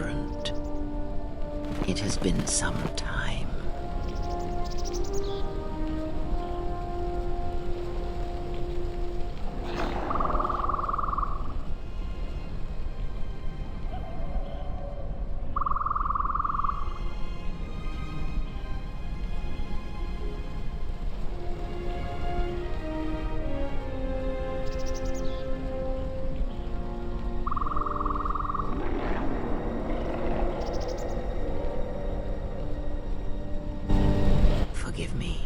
different. It has been some time. Forgive me,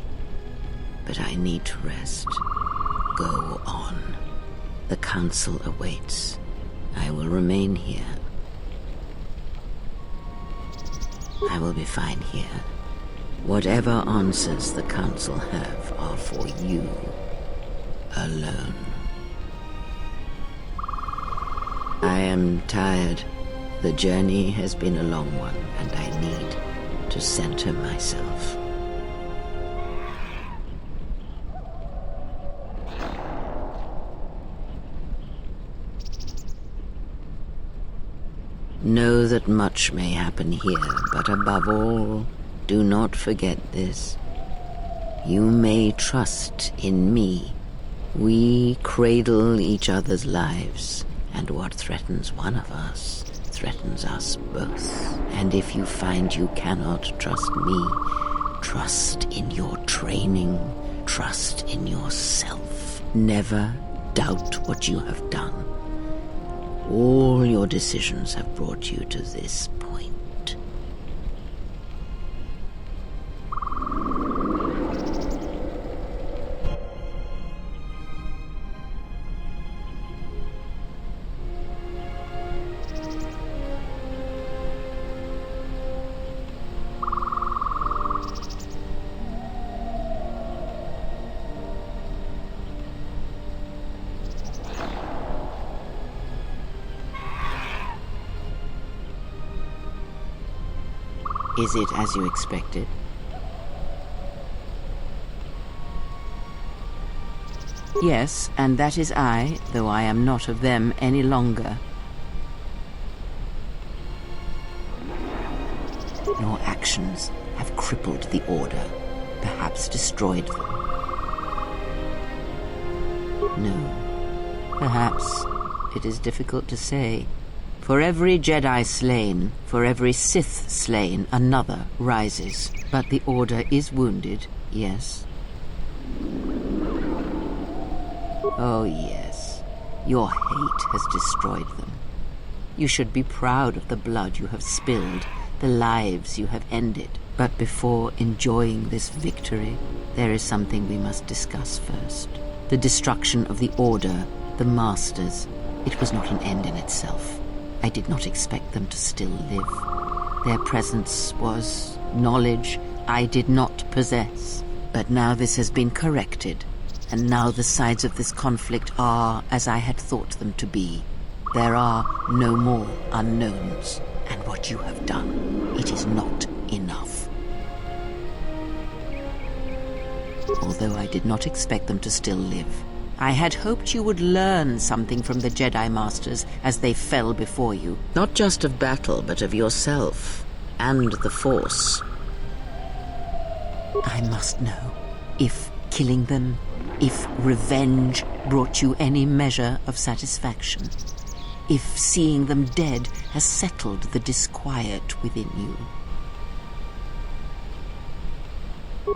but I need to rest. Go on. The council awaits. I will remain here. I will be fine here. Whatever answers the council have are for you alone. I am tired. The journey has been a long one, and I need to center myself. Know that much may happen here, but above all, do not forget this. You may trust in me. We cradle each other's lives, and what threatens one of us threatens us both. And if you find you cannot trust me, trust in your training, trust in yourself. Never doubt what you have done. All your decisions have brought you to this point. Is it as you expected? Yes, and that is I, though I am not of them any longer. Your actions have crippled the Order, perhaps destroyed them. No, perhaps it is difficult to say. For every Jedi slain, for every Sith slain, another rises. But the Order is wounded, yes. Oh, yes. Your hate has destroyed them. You should be proud of the blood you have spilled, the lives you have ended. But before enjoying this victory, there is something we must discuss first. The destruction of the Order, the Masters. It was not an end in itself. I did not expect them to still live. Their presence was knowledge I did not possess. But now this has been corrected, and now the sides of this conflict are as I had thought them to be. There are no more unknowns, and what you have done, it is not enough. Although I did not expect them to still live, I had hoped you would learn something from the Jedi Masters as they fell before you. Not just of battle, but of yourself and the Force. I must know if killing them, if revenge brought you any measure of satisfaction. If seeing them dead has settled the disquiet within you.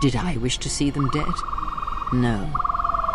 Did I wish to see them dead? No.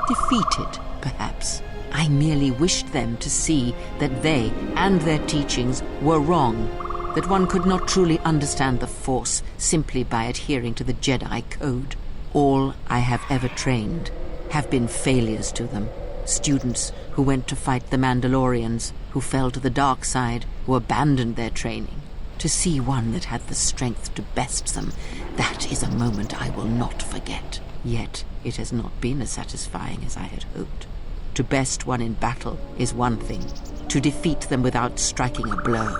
Defeated, perhaps. I merely wished them to see that they and their teachings were wrong, that one could not truly understand the Force simply by adhering to the Jedi Code. All I have ever trained have been failures to them. Students who went to fight the Mandalorians, who fell to the dark side, who abandoned their training. To see one that had the strength to best them, that is a moment I will not forget. Yet it has not been as satisfying as I had hoped. To best one in battle is one thing. To defeat them without striking a blow,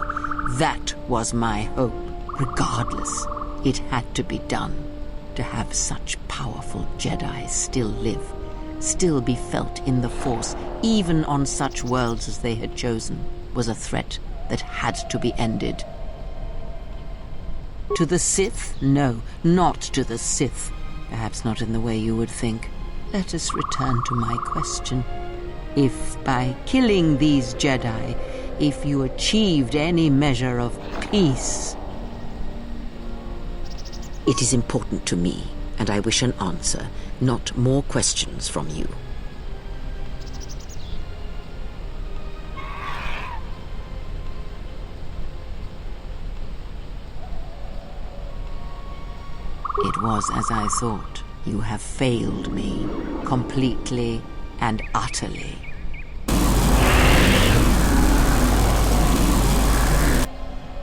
that was my hope. Regardless, it had to be done. To have such powerful Jedi still live, still be felt in the Force, even on such worlds as they had chosen, was a threat that had to be ended. To the Sith? No, not to the Sith. Perhaps not in the way you would think. Let us return to my question. If by killing these Jedi, if you achieved any measure of peace... It is important to me, and I wish an answer, not more questions from you. It was as I thought. You have failed me, completely and utterly.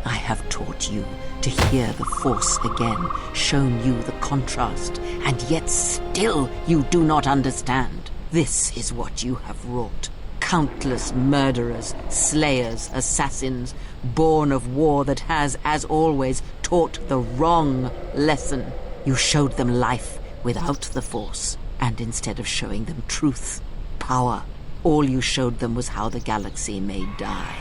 I have taught you to hear the Force again, shown you the contrast, and yet still you do not understand. This is what you have wrought. Countless murderers, slayers, assassins, born of war that has, as always, taught the wrong lesson. You showed them life without the Force, and instead of showing them truth, power, all you showed them was how the galaxy may die.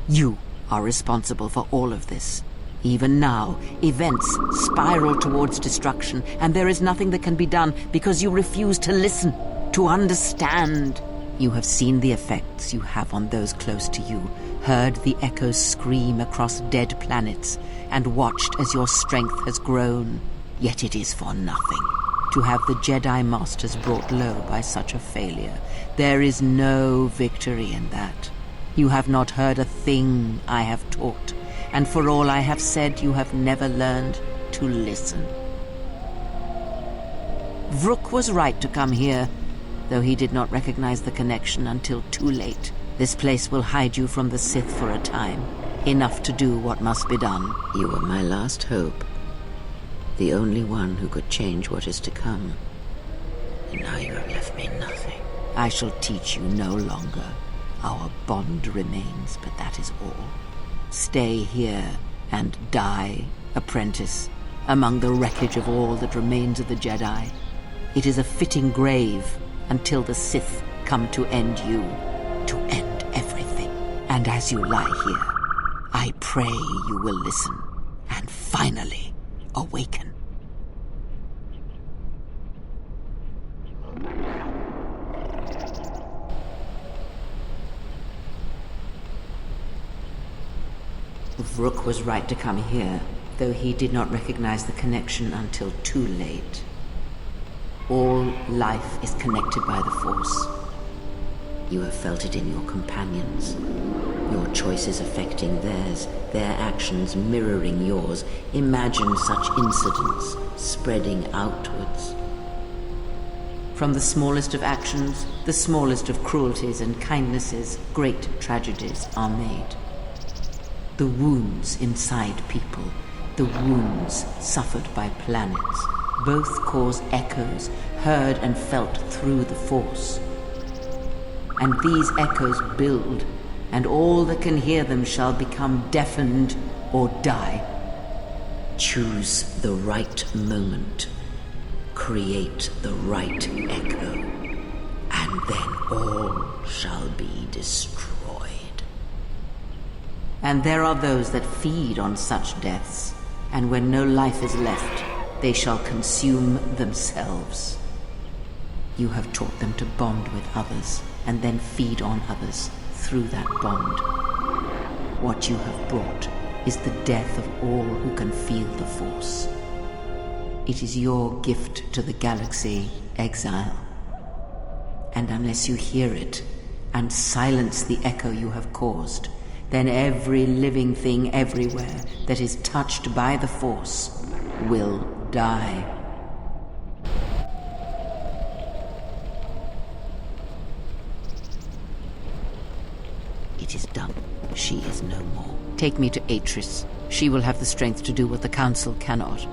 You are responsible for all of this. Even now, events spiral towards destruction, and there is nothing that can be done because you refuse to listen, to understand. You have seen the effects you have on those close to you, heard the echoes scream across dead planets, and watched as your strength has grown. Yet it is for nothing. To have the Jedi Masters brought low by such a failure, there is no victory in that. You have not heard a thing I have taught, and for all I have said, you have never learned to listen. Vrook was right to come here, though he did not recognize the connection until too late. This place will hide you from the Sith for a time, enough to do what must be done. You were my last hope. The only one who could change what is to come. And now you have left me nothing. I shall teach you no longer. Our bond remains, but that is all. Stay here and die, apprentice, among the wreckage of all that remains of the Jedi. It is a fitting grave until the Sith come to end you, to end everything. And as you lie here, I pray you will listen and finally awaken. Vrook was right to come here, though he did not recognize the connection until too late. All life is connected by the Force. You have felt it in your companions. Your choices affecting theirs, their actions mirroring yours. Imagine such incidents spreading outwards. From the smallest of actions, the smallest of cruelties and kindnesses, great tragedies are made. The wounds inside people, the wounds suffered by planets, both cause echoes heard and felt through the Force. And these echoes build, and all that can hear them shall become deafened or die. Choose the right moment. Create the right echo. And then all shall be destroyed. And there are those that feed on such deaths, and when no life is left, they shall consume themselves. You have taught them to bond with others, and then feed on others through that bond. What you have brought is the death of all who can feel the Force. It is your gift to the galaxy, exile. And unless you hear it, and silence the echo you have caused, then every living thing everywhere that is touched by the Force will die. It is done. She is no more. Take me to Atris. She will have the strength to do what the Council cannot.